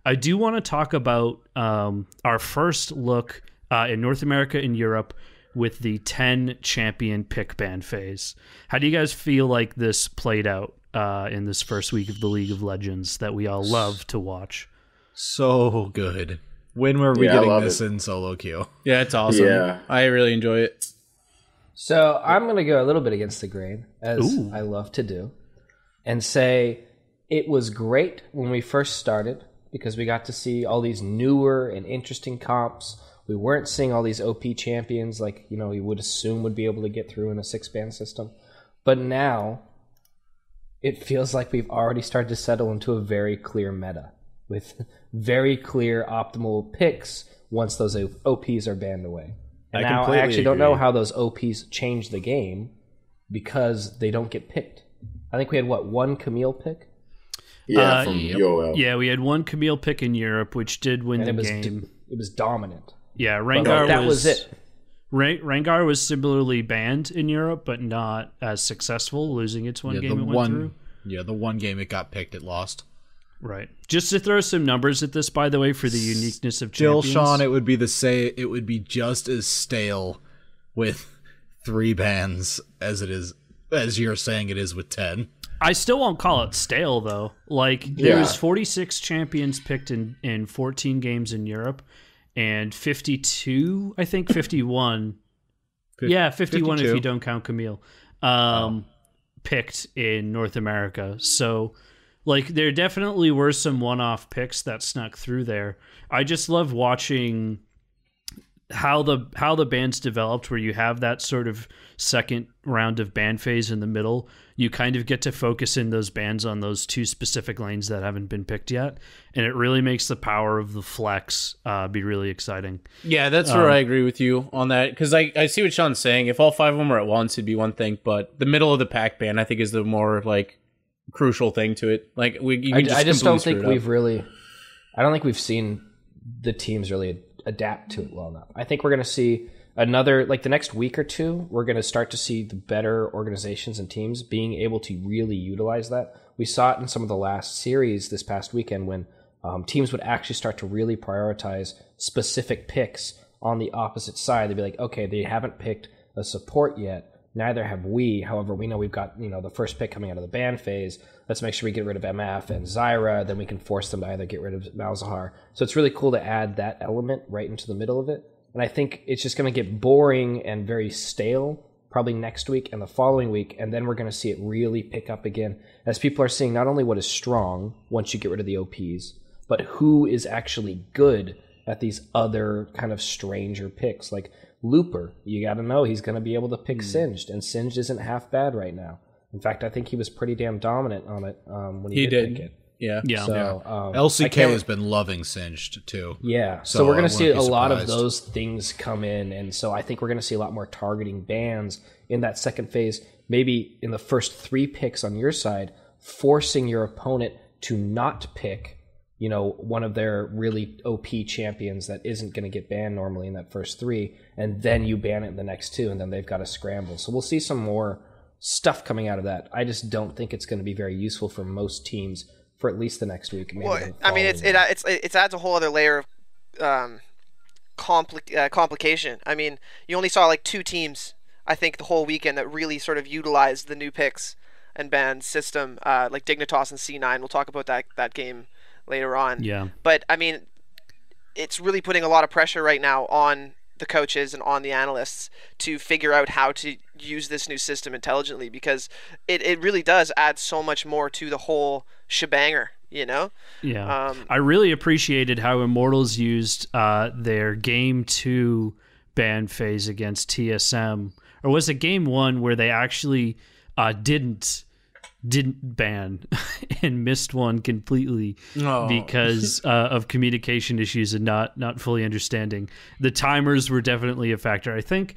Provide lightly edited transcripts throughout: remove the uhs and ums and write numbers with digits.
I do want to talk about our first look in North America and Europe with the 10 champion pick ban phase. How do you guys feel like this played out in this first week of the League of Legends that we all love to watch? So good. When were we getting this in solo queue? Yeah, it's awesome. Yeah. I really enjoy it. So I'm going to go a little bit against the grain, as I love to do, and say it was great when we first started because we got to see all these newer and interesting comps. We weren't seeing all these OP champions like, you know, you would assume would be able to get through in a 6-ban system. But now it feels like we've already started to settle into a very clear meta with very clear optimal picks once those OPs are banned away. And now I actually don't know how those OPs change the game because they don't get picked. I think we had, one Camille pick? Yeah, from UOL. Yeah, we had one Camille pick in Europe, which did win the game. It was dominant. Yeah, Rengar that was it. Rengar was similarly banned in Europe, but not as successful, losing its one game it went through. Yeah, the one game it got picked, it lost. Right. Just to throw some numbers at this, by the way, for the uniqueness of champions. Still, Sean, it would be just as stale with 3 bans as you're saying it is with 10. I still won't call it stale, though. Like, there's 46 champions picked in 14 games in Europe, and 52, I think 51. 51 52. If you don't count Camille. Picked in North America. So, like, there definitely were some one-off picks that snuck through there. I just love watching how the bans developed, where you have that sort of second round of ban phase in the middle. You kind of get to focus in those bans on those 2 specific lanes that haven't been picked yet, and it really makes the power of the flex be really exciting. Yeah, that's where I agree with you on that, because I see what Sean's saying. If all 5 of them were at once, it'd be one thing, but the middle of the pack ban, I think, is the more, like, crucial thing to it. Like, I just don't think we've seen the teams really adapt to it well enough. I think we're going to see another, like, the next week or two, we're going to start to see the better organizations and teams being able to really utilize that. We saw it in some of the last series this past weekend when teams would actually start to really prioritize specific picks on the opposite side. They'd be like, okay, they haven't picked a support yet. Neither have we. However, we know we've got, the first pick coming out of the ban phase. Let's make sure we get rid of MF and Zyra. Then we can force them to either get rid of Malzahar. So it's really cool to add that element right into the middle of it. And I think it's just going to get boring and very stale probably next week and the following week. And then we're going to see it really pick up again as people are seeing not only what is strong once you get rid of the OPs, but who is actually good at these other kind of stranger picks. Like Looper, you got to know he's going to be able to pick Singed, and Singed isn't half bad right now. In fact, I think he was pretty damn dominant on it when he did pick it. Yeah. So, LCK has been loving Singed too. Yeah. So we're going to see a lot of those things come in. And so I think we're going to see a lot more targeting bans in that second phase. Maybe in the first 3 picks on your side, forcing your opponent to not pick, one of their really OP champions that isn't going to get banned normally in that first 3. And then you ban it in the next 2, and then they've got to scramble. So we'll see some more stuff coming out of that. I just don't think it's going to be very useful for most teams for at least the next week. Well, I mean, it adds a whole other layer of complication. I mean, you only saw like 2 teams, I think, the whole weekend that really sort of utilized the new picks and bans system, like Dignitas and C9. We'll talk about that game later on. Yeah. But I mean, it's really putting a lot of pressure right now on the coaches and on the analysts to figure out how to use this new system intelligently, because it really does add so much more to the whole shebanger, Yeah. I really appreciated how Immortals used their game 2 ban phase against TSM, or was it game 1 where they actually didn't ban and missed one completely because of communication issues and not fully understanding. The timers were definitely a factor. I think,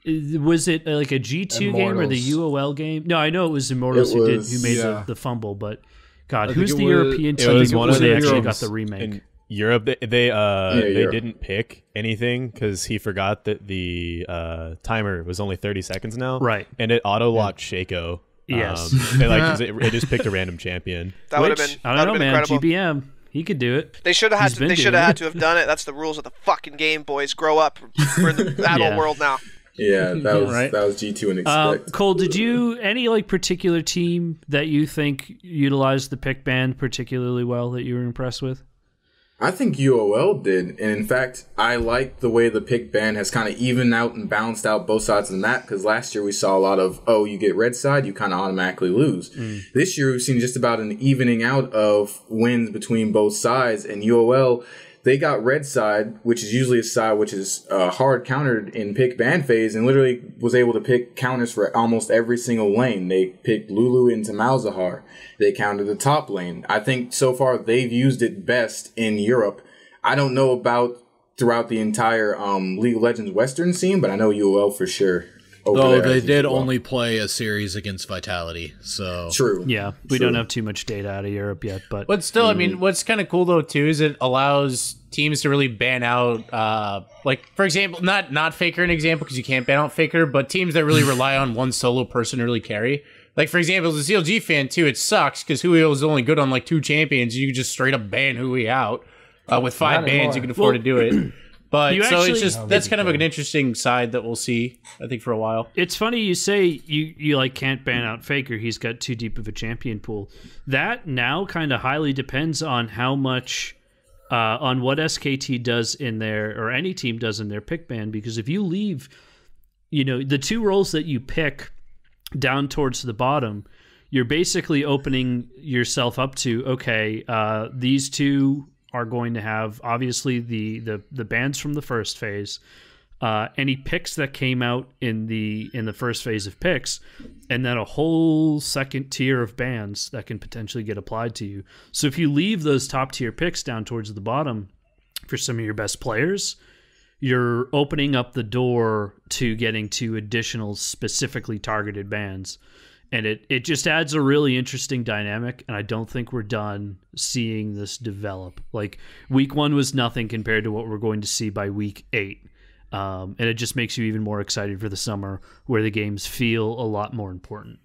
was it like a G2 game or the UOL game? No, I know it was Immortals who made the fumble, but God, who's the European team where they actually got the remake? In Europe, they didn't pick anything because he forgot that the timer was only 30 seconds now. Right. And it auto-locked Shaco. Yes. It just picked a random champion. That would have been I don't know, man. Incredible. GBM. He could do it. They should have had to. They should have had to have done it. That's the rules of the fucking game, boys. Grow up. We're in the adult world now. Yeah, that was that was G2 and expect. Cole, did you any like particular team that you think utilized the pick ban particularly well that you were impressed with? I think UOL did, and in fact, I like the way the pick ban has kind of evened out and balanced out both sides of the map, because last year we saw a lot of, you get red side, you kind of automatically lose. This year we've seen just about an evening out of wins between both sides, and UOL, they got red side, which is usually a side which is hard countered in pick ban phase, and literally was able to pick counters for almost every single lane. They picked Lulu into Malzahar. They countered the top lane. I think so far they've used it best in Europe. I don't know about throughout the entire League of Legends Western scene, but I know UOL for sure. Though they did only play a series against Vitality, so true. Yeah, we don't have too much data out of Europe yet, but still, I mean, what's kind of cool though too is it allows teams to really ban out, like for example, not Faker an example because you can't ban out Faker, but teams that really rely on one solo person to really carry. Like for example, as a CLG fan too, it sucks because Hui is only good on like 2 champions. You can just straight up ban Hui out with 5 bans. You can afford to do it. But so actually, it's just that's kind of an interesting side that we'll see, I think, for a while. It's funny you say you like can't ban out Faker. He's got too deep of a champion pool. That now kind of highly depends on how much on what SKT does in their, or any team does in their pick ban. Because if you leave, the 2 roles that you pick down towards the bottom, you're basically opening yourself up to these 2 are going to have obviously the bans from the first phase, any picks that came out in the first phase of picks, and then a whole second tier of bans that can potentially get applied to you. So if you leave those top tier picks down towards the bottom for some of your best players, you're opening up the door to getting to additional specifically targeted bans. And it just adds a really interesting dynamic, and I don't think we're done seeing this develop. Like, week 1 was nothing compared to what we're going to see by week 8. And it just makes you even more excited for the summer, where the games feel a lot more important.